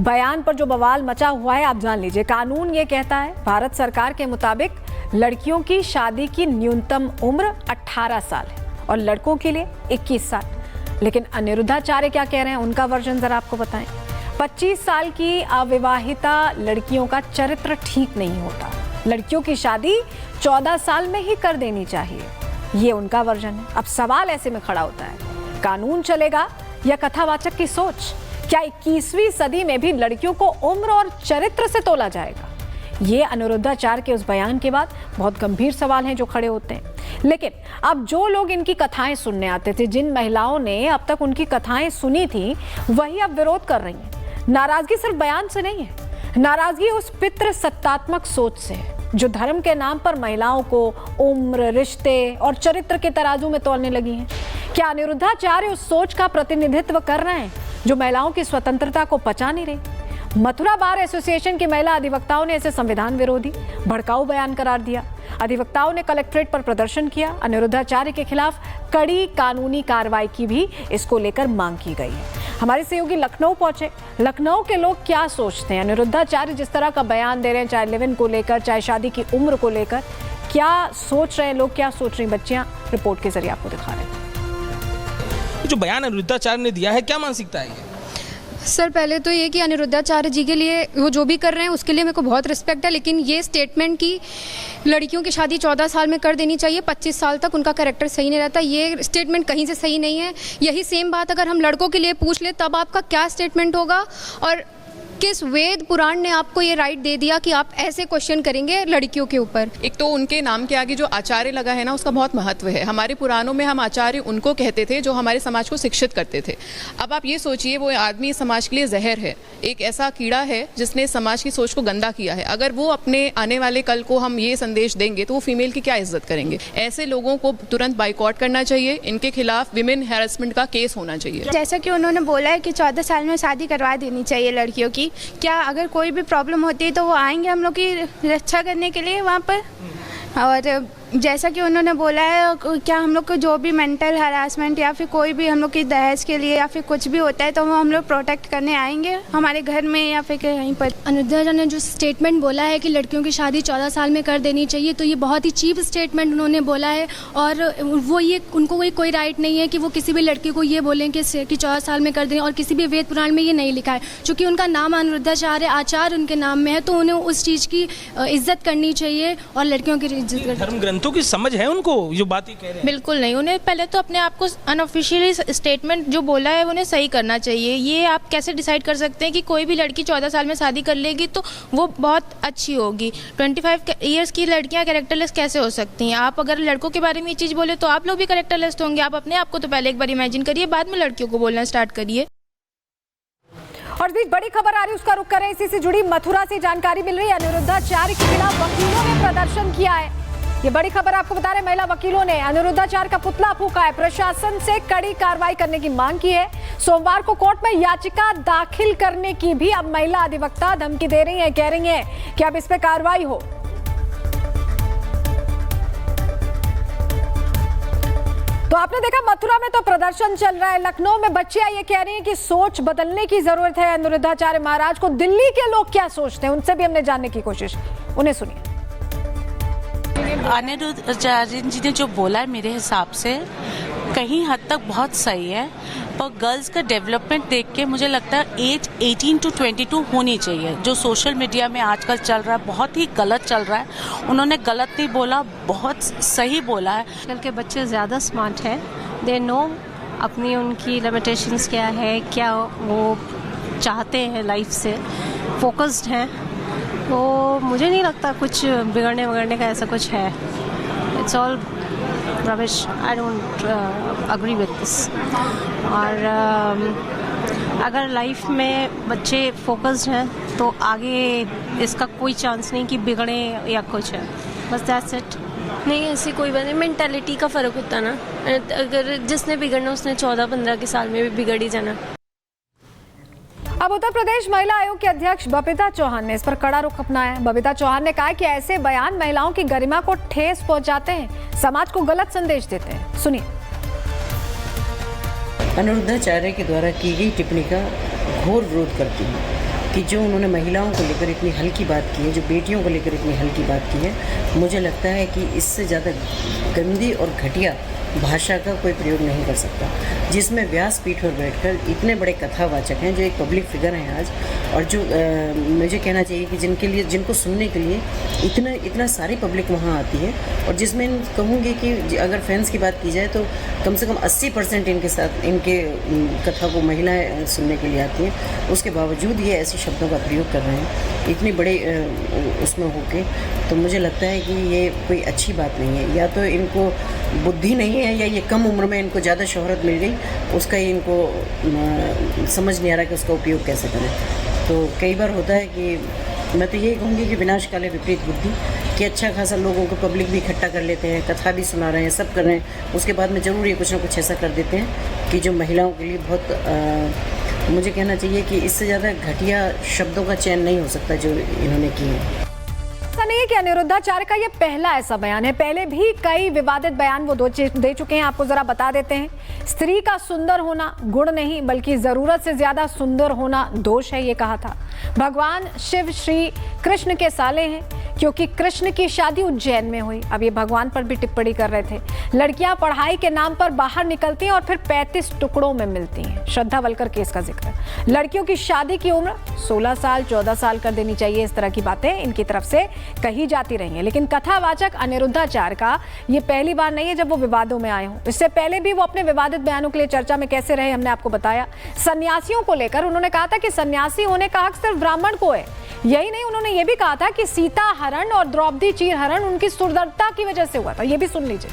बयान पर जो बवाल मचा हुआ है आप जान लीजिए। कानून ये कहता है, भारत सरकार के मुताबिक लड़कियों की शादी की न्यूनतम उम्र 18 साल है और लड़कों के लिए 21 साल। लेकिन अनिरुद्धाचार्य क्या कह रहे हैं, उनका वर्जन जरा आपको बताएं। 25 साल की अविवाहिता लड़कियों का चरित्र ठीक नहीं होता, लड़कियों की शादी 14 साल में ही कर देनी चाहिए, ये उनका वर्जन है। अब सवाल ऐसे में खड़ा होता है, कानून चलेगा या कथावाचक की सोच? क्या 21वीं सदी में भी लड़कियों को उम्र और चरित्र से तोला जाएगा? ये अनिरुद्धाचार्य के उस बयान के बाद बहुत गंभीर सवाल हैं जो खड़े होते हैं। लेकिन अब जो लोग इनकी कथाएं सुनने आते थे, जिन महिलाओं ने अब तक उनकी कथाएं सुनी थी, वही अब विरोध कर रही हैं। नाराजगी सिर्फ बयान से नहीं है, नाराजगी उस पितृ सत्तात्मक सोच से है जो धर्म के नाम पर महिलाओं को उम्र, रिश्ते और चरित्र के तराजू में तौलने लगी हैं। क्या अनिरुद्धाचार्य उस सोच का प्रतिनिधित्व कर रहे हैं जो महिलाओं की स्वतंत्रता को पचा नहीं रही? मथुरा बार एसोसिएशन की महिला अधिवक्ताओं ने इसे संविधान विरोधी, भड़काऊ बयान करार दिया। अधिवक्ताओं ने कलेक्ट्रेट पर प्रदर्शन किया। अनिरुद्धाचार्य के खिलाफ कड़ी कानूनी कार्रवाई की भी इसको लेकर मांग की गई है। हमारे सहयोगी लखनऊ पहुंचे। लखनऊ के लोग क्या सोचते हैं? अनिरुद्धाचार्य जिस तरह का बयान दे रहे हैं, चाहे लिव इन को लेकर, चाहे शादी की उम्र को लेकर, क्या सोच रहे हैं लोग, क्या सोच रही बच्चियां? रिपोर्ट के जरिए आपको दिखा रहे हैं। जो बयान अनिरुद्धाचार्य ने दिया है, क्या मानसिकता है ये? सर, पहले तो ये कि अनिरुद्धाचार्य जी के लिए वो जो भी कर रहे हैं उसके लिए मेरे को बहुत रिस्पेक्ट है, लेकिन ये स्टेटमेंट की लड़कियों की शादी 14 साल में कर देनी चाहिए, 25 साल तक उनका कैरेक्टर सही नहीं रहता, ये स्टेटमेंट कहीं से सही नहीं है। यही सेम बात अगर हम लड़कों के लिए पूछ ले तब आपका क्या स्टेटमेंट होगा? और किस वेद पुराण ने आपको ये राइट दे दिया कि आप ऐसे क्वेश्चन करेंगे लड़कियों के ऊपर? एक तो उनके नाम के आगे जो आचार्य लगा है ना, उसका बहुत महत्व है। हमारे पुराणों में हम आचार्य उनको कहते थे जो हमारे समाज को शिक्षित करते थे। अब आप ये सोचिए, वो आदमी समाज के लिए जहर है, एक ऐसा कीड़ा है जिसने समाज की सोच को गंदा किया है। अगर वो अपने आने वाले कल को हम ये संदेश देंगे तो वो फीमेल की क्या इज्जत करेंगे? ऐसे लोगों को तुरंत बाइकआउट करना चाहिए, इनके खिलाफ विमेन हैरेसमेंट का केस होना चाहिए। जैसा कि उन्होंने बोला है कि 14 साल में शादी करवा देनी चाहिए लड़कियों की, क्या अगर कोई भी प्रॉब्लम होती है तो वो आएंगे हम लोग की रक्षा करने के लिए वहाँ पर? और जैसा कि उन्होंने बोला है, क्या हम लोग को जो भी मेंटल हरासमेंट या फिर कोई भी हम लोग की दहेज के लिए या फिर कुछ भी होता है तो वो हम लोग प्रोटेक्ट करने आएंगे हमारे घर में या फिर कहीं पर। अनिरुद्धाचार्य ने जो स्टेटमेंट बोला है कि लड़कियों की शादी 14 साल में कर देनी चाहिए, तो ये बहुत ही चीप स्टेटमेंट उन्होंने बोला है। और वो ये उनको कोई राइट नहीं है कि वो किसी भी लड़की को ये बोलें कि 14 साल में कर दें, और किसी भी वेद पुराण में ये नहीं लिखा है। चूँकि उनका नाम अनिरुद्धाचार्य, आचार्य उनके नाम में है, तो उन्हें उस चीज़ की इज्जत करनी चाहिए और लड़कियों की इज्जत करनी। धर्म ग्रंथों की समझ है उनको, जो बात ही कह रहे हैं? बिल्कुल नहीं। उन्हें पहले तो अपने आप को अनऑफिशियली स्टेटमेंट जो बोला है उन्हें सही करना चाहिए। ये आप कैसे डिसाइड कर सकते हैं कि कोई भी लड़की 14 साल में शादी कर लेगी तो वो बहुत अच्छी होगी? 25 ईयर्स की लड़कियां कैरेक्टरलेस कैसे हो सकती हैं? आप अगर लड़कों के बारे में ये चीज़ बोले तो आप लोग भी कैरेक्टरलेस होंगे। आप अपने आप को तो पहले एक बार इमेजिन करिए, बाद में लड़कियों को बोलना स्टार्ट करिए। और इस बीच बड़ी खबर आ रही है, उसका रुख करें। इसी से जुड़ी मथुरा से जानकारी मिल रही है, अनिरुद्धाचार्य के खिलाफ वकीलों ने प्रदर्शन किया है। ये बड़ी खबर आपको बता रहे, महिला वकीलों ने अनिरुद्धाचार्य का पुतला फूंका है, प्रशासन से कड़ी कार्रवाई करने की मांग की है। सोमवार को कोर्ट में याचिका दाखिल करने की भी अब महिला अधिवक्ता धमकी दे रही हैं, कह रही हैं कि अब इस पे कार्रवाई हो। तो आपने देखा मथुरा में तो प्रदर्शन चल रहा है, लखनऊ में बच्चियां ये कह रही हैं कि सोच बदलने की जरूरत है अनिरुद्धाचार्य महाराज को। दिल्ली के लोग क्या सोचते हैं, उनसे भी हमने जानने की कोशिश, उन्हें सुनिए। अनिरुद्धाचार्य जी ने जो बोला है मेरे हिसाब से कहीं हद तक बहुत सही है, पर गर्ल्स का डेवलपमेंट देख के मुझे लगता है एज 18 to 22 होनी चाहिए। जो सोशल मीडिया में आजकल चल रहा है बहुत ही गलत चल रहा है। उन्होंने गलत नहीं बोला, बहुत सही बोला है। आजकल के बच्चे ज़्यादा स्मार्ट हैं, दे नो अपनी उनकी लिमिटेशंस क्या है, क्या वो चाहते हैं लाइफ से, फोकस्ड हैं। तो मुझे नहीं लगता कुछ बिगड़ने वगड़ने का ऐसा कुछ है। It's all rubbish, I don't agree with this. और अगर लाइफ में बच्चे फोकस्ड हैं तो आगे इसका कोई चांस नहीं कि बिगड़े या कुछ है, बस दैट्स इट। नहीं, ऐसी कोई बात नहीं, मेंटालिटी का फ़र्क होता है ना। अगर जिसने बिगड़ना उसने 14-15 के साल में भी बिगड़ ही जाना। अब उत्तर प्रदेश महिला आयोग के अध्यक्ष बबीता चौहान ने इस पर कड़ा रुख अपनाया है। बबीता चौहान ने कहा कि ऐसे बयान महिलाओं की गरिमा को ठेस पहुंचाते हैं, समाज को गलत संदेश देते हैं। सुनिए। अनिरुद्धाचार्य के द्वारा की गई टिप्पणी का घोर विरोध करती हूँ। कि जो उन्होंने महिलाओं को लेकर इतनी हल्की बात की है, जो बेटियों को लेकर इतनी हल्की बात की है, मुझे लगता है कि इससे ज़्यादा गंदी और घटिया भाषा का कोई प्रयोग नहीं कर सकता, जिसमें व्यासपीठ पर बैठकर इतने बड़े कथावाचक हैं जो एक पब्लिक फिगर हैं आज, और जो मुझे कहना चाहिए कि जिनको सुनने के लिए इतना सारी पब्लिक वहाँ आती है, और जिसमें कहूँगी कि अगर फैंस की बात की जाए तो कम से कम 80% इनके कथा को महिलाएं सुनने के लिए आती हैं, उसके बावजूद ये ऐसे शब्दों का प्रयोग कर रहे हैं इतनी बड़े उसमें होके, तो मुझे लगता है कि ये कोई अच्छी बात नहीं है। या तो इनको बुद्धि नहीं है, या ये कम उम्र में इनको ज़्यादा शोहरत मिल गई, उसका ही इनको समझ नहीं आ रहा कि उसका उपयोग कैसे करें। तो कई बार होता है कि मैं तो यही कहूँगी कि विनाश काले विपरीत बुद्धि, कि अच्छा खासा लोगों को पब्लिक भी इकट्ठा कर लेते हैं, कथा भी सुना रहे हैं, सब कर रहे हैं, उसके बाद में ज़रूर ये कुछ ना कुछ ऐसा कर देते हैं कि जो महिलाओं के लिए बहुत मुझे कहना चाहिए कि इससे ज़्यादा घटिया शब्दों का चयन नहीं हो सकता जो इन्होंने किए हैं। ऐसा नहीं है कि अनिरुद्धाचार्य का ये पहला ऐसा बयान है, पहले भी कई विवादित बयान वो दे चुके हैं। आपको जरा बता देते हैं, स्त्री का सुंदर होना गुण नहीं बल्कि जरूरत से ज्यादा सुंदर होना दोष है, ये कहा था। भगवान शिव श्री कृष्ण के साले हैं क्योंकि कृष्ण की शादी उज्जैन में हुई। अब ये भगवान पर भी टिप्पणी कर रहे थे। लड़कियां पढ़ाई के नाम पर बाहर निकलती हैं और फिर 35 टुकड़ों में मिलती हैं। श्रद्धा वलकर केस का जिक्र, लड़कियों की शादी की उम्र 16 साल 14 साल कर देनी चाहिए, इस तरह की बातें इनकी तरफ से कही जाती रही हैं। लेकिन कथावाचक अनिरुद्धाचार्य का ये पहली बार नहीं है जब वो विवादों में आए हों। इससे पहले भी वो अपने विवादित बयानों के लिए चर्चा में कैसे रहे, हमने आपको बताया। सन्यासियों को लेकर उन्होंने कहा था कि सन्यासी होने का हक सिर्फ ब्राह्मण को है। यही नहीं, उन्होंने ये भी कहा था कि सीता हरण और द्रौपदी चीर हरण उनकी सुंदरता की वजह से हुआ था। ये भी सुन लीजिए।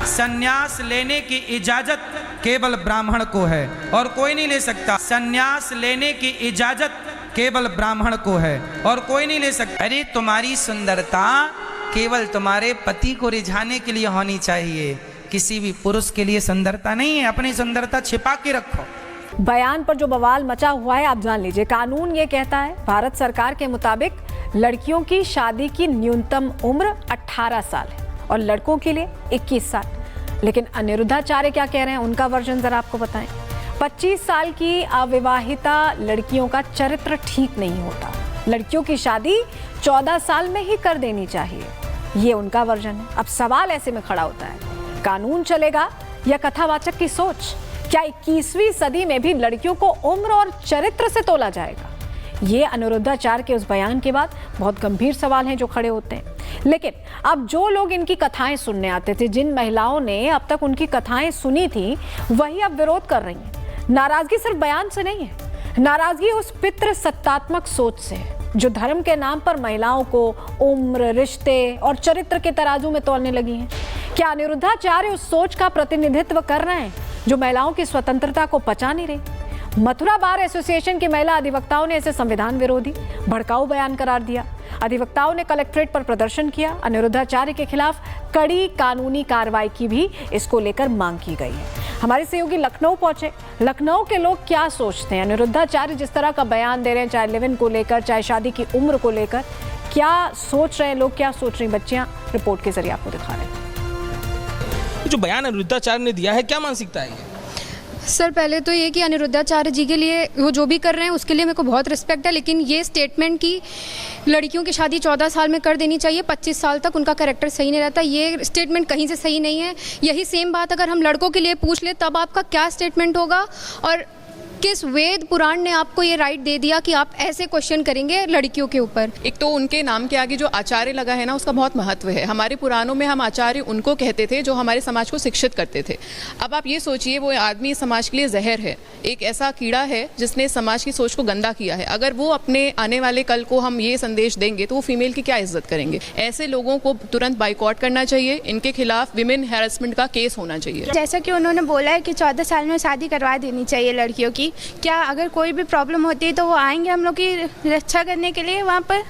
संन्यास लेने की इजाजत केवल ब्राह्मण को है और कोई नहीं ले सकता। संन्यास लेने की इजाजत केवल ब्राह्मण को है और कोई नहीं ले सकता। अरे तुम्हारी सुंदरता केवल तुम्हारे पति को रिझाने के लिए होनी चाहिए, किसी भी पुरुष के लिए सुंदरता नहीं है। अपनी सुंदरता छिपा के रखो। बयान पर जो बवाल मचा हुआ है आप जान लीजिए। कानून ये कहता है, भारत सरकार के मुताबिक लड़कियों की शादी की न्यूनतम उम्र 18 साल है और लड़कों के लिए 21 साल। लेकिन अनिरुद्धाचार्य क्या कह रहे हैं, उनका वर्जन जरा आपको बताएं। 25 साल की अविवाहिता लड़कियों का चरित्र ठीक नहीं होता, लड़कियों की शादी 14 साल में ही कर देनी चाहिए, ये उनका वर्जन है। अब सवाल ऐसे में खड़ा होता है, कानून चलेगा या कथावाचक की सोच? क्या 21वीं सदी में भी लड़कियों को उम्र और चरित्र से तोला जाएगा? ये अनिरुद्धाचार्य के उस बयान के बाद बहुत गंभीर सवाल हैं जो खड़े होते हैं। लेकिन अब जो लोग इनकी कथाएं सुनने आते थे, जिन महिलाओं ने अब तक उनकी कथाएं सुनी थी, वही अब विरोध कर रही हैं। नाराजगी सिर्फ बयान से नहीं है, नाराजगी उस पितृ सत्तात्मक सोच से है जो धर्म के नाम पर महिलाओं को उम्र, रिश्ते और चरित्र के तराजू में तोलने लगी हैं। क्या अनिरुद्धाचार्य उस सोच का प्रतिनिधित्व कर रहे हैं जो महिलाओं की स्वतंत्रता को पचा नहीं रही? मथुरा बार एसोसिएशन की महिला अधिवक्ताओं ने इसे संविधान विरोधी, भड़काऊ बयान करार दिया। अधिवक्ताओं ने कलेक्ट्रेट पर प्रदर्शन किया। अनिरुद्धाचार्य के खिलाफ कड़ी कानूनी कार्रवाई की भी इसको लेकर मांग की गई है। हमारे सहयोगी लखनऊ पहुंचे। लखनऊ के लोग क्या सोचते हैं? अनिरुद्धाचार्य जिस तरह का बयान दे रहे हैं, चाहे लिव-इन को लेकर, चाहे शादी की उम्र को लेकर, क्या सोच रहे हैं लोग, क्या सोच रही बच्चियां? रिपोर्ट के जरिए आपको दिखा रहे हैं। जो बयान अनिरुद्धाचार्य ने दिया है, क्या मानसिकता है ये? सर, पहले तो ये कि अनिरुद्धाचार्य जी के लिए वो जो भी कर रहे हैं उसके लिए मेरे को बहुत रिस्पेक्ट है, लेकिन ये स्टेटमेंट की लड़कियों की शादी 14 साल में कर देनी चाहिए, 25 साल तक उनका कैरेक्टर सही नहीं रहता, ये स्टेटमेंट कहीं से सही नहीं है। यही सेम बात अगर हम लड़कों के लिए पूछ ले तब आपका क्या स्टेटमेंट होगा? और किस वेद पुराण ने आपको ये राइट दे दिया कि आप ऐसे क्वेश्चन करेंगे लड़कियों के ऊपर? एक तो उनके नाम के आगे जो आचार्य लगा है ना, उसका बहुत महत्व है। हमारे पुराणों में हम आचार्य उनको कहते थे जो हमारे समाज को शिक्षित करते थे। अब आप ये सोचिए, वो आदमी समाज के लिए जहर है, एक ऐसा कीड़ा है जिसने समाज की सोच को गंदा किया है। अगर वो अपने आने वाले कल को हम ये संदेश देंगे तो वो फीमेल की क्या इज्जत करेंगे? ऐसे लोगों को तुरंत बाइकआउट करना चाहिए, इनके खिलाफ विमेन हैरेसमेंट का केस होना चाहिए। जैसा कि उन्होंने बोला है कि 14 साल में शादी करवा देनी चाहिए लड़कियों की, क्या अगर कोई भी प्रॉब्लम होती है तो वो आएंगे हम लोग की रक्षा करने के लिए वहाँ पर?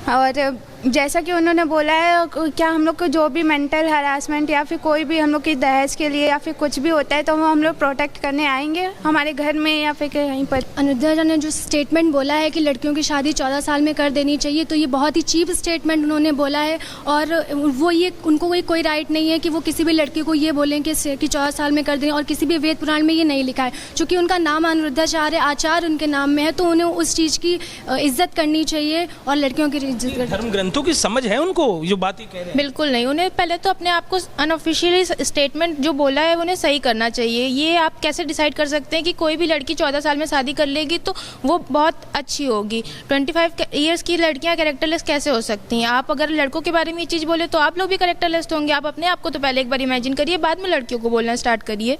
और जैसा कि उन्होंने बोला है, क्या हम लोग को जो भी मेंटल हरासमेंट या फिर कोई भी हम लोग की दहेज के लिए या फिर कुछ भी होता है तो वो हम लोग प्रोटेक्ट करने आएंगे हमारे घर में या फिर कहीं पर। अनुरुद्धा ने जो स्टेटमेंट बोला है कि लड़कियों की शादी 14 साल में कर देनी चाहिए, तो ये बहुत ही चीप स्टेटमेंट उन्होंने बोला है। और वो ये उनको कोई राइट नहीं है कि वो किसी भी लड़की को ये बोलें कि 14 साल में कर दें, और किसी भी वेद पुराण में ये नहीं लिखा है। चूँकि उनका नाम अनुरुद्धाचार्य आचार्य उनके नाम में है, तो उन्हें उस चीज़ की इज्जत करनी चाहिए और लड़कियों की इज्जत करनी। धर्म ग्रंथों की समझ है उनको, जो बात ही कह रहे हैं? बिल्कुल नहीं। उन्हें पहले तो अपने आप को अनऑफिशियली स्टेटमेट जो बोला है उन्हें सही करना चाहिए। ये आप कैसे डिसाइड कर सकते हैं कि कोई भी लड़की 14 साल में शादी कर लेगी तो वो बहुत अच्छी होगी? 25 ईयर्स की लड़कियां कैरेक्टरलेस कैसे हो सकती हैं? आप अगर लड़कों के बारे में ये चीज़ बोले तो आप लोग भी कैरेक्टरलेस होंगे। आप अपने आप को तो पहले एक बार इमेजिन करिए, बाद में लड़कियों को बोलना स्टार्ट करिए।